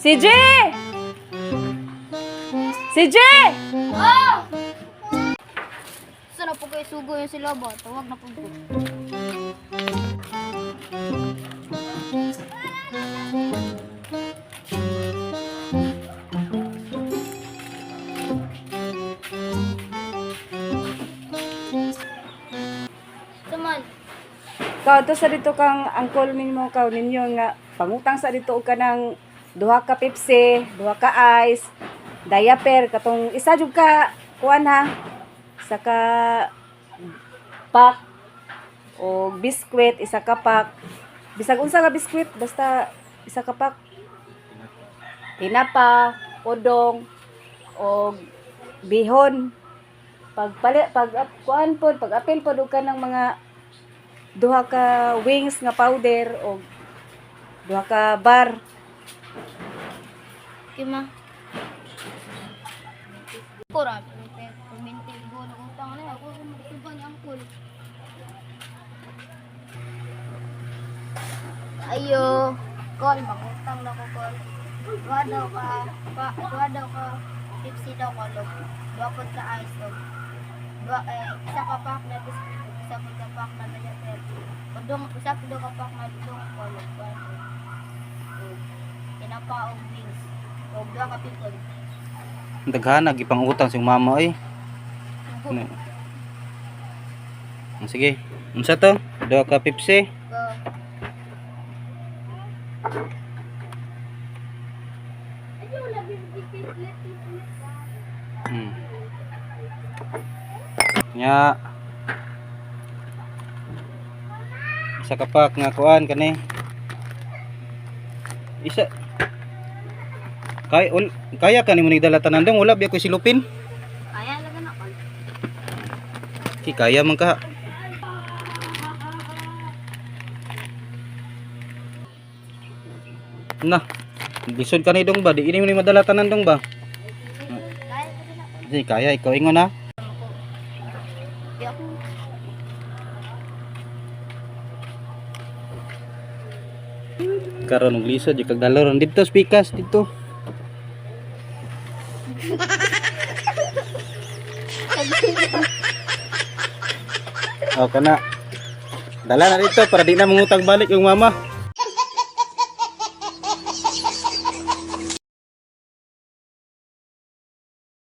CJ! CJ! Oh! Sana po kayo sugo yung sila ba? Tawag na po ko. Saman. Kau to sa dito kang angkol ninyo kau ninyo nga pangutang sa dito og kanang duha ka Pepsi, duha ka ice, diaper katong isa jud ka kuan ha. Saka pack o biskwit isa ka pack. Bisag unsa nga biskwit basta isa ka pack. Tinapa, podong o bihon. Kuan pod, pag apil pod og kanang mga duha ka wings nga powder o duha ka bar. Kima. Kura. Kuminti ko na utang na ako magtuban ang angkol. Ayo, kol mangutang na ko kol. Duha daw ka Pepsi daw ko log. Duha pod ka ice log. Isa ka pack na biscuit, isa pod ka pack na diaper. Udong isa pod ka pack na udong ko log. Tinapa og wings. Og duha ka people. Daghan gipang utang sing mama ay. Ano? Sige. Unsa to? Duha ka Pepsi. Nya isa ka pack nga kuan kani. Isa kaya ka nimo nigdala tanan dong wala biya ko silupin. Kaya lang na kol. Ki kaya man ka. Nah, lisod ka ni dong ba? Di ini mo ni madala tanan dong ba? Di kaya ikaw ingon ha. Di ako. Karon og lisod di kag daloron dito spikas dito. Oh kana. Dala na dito para di na mangutang balik yung mama.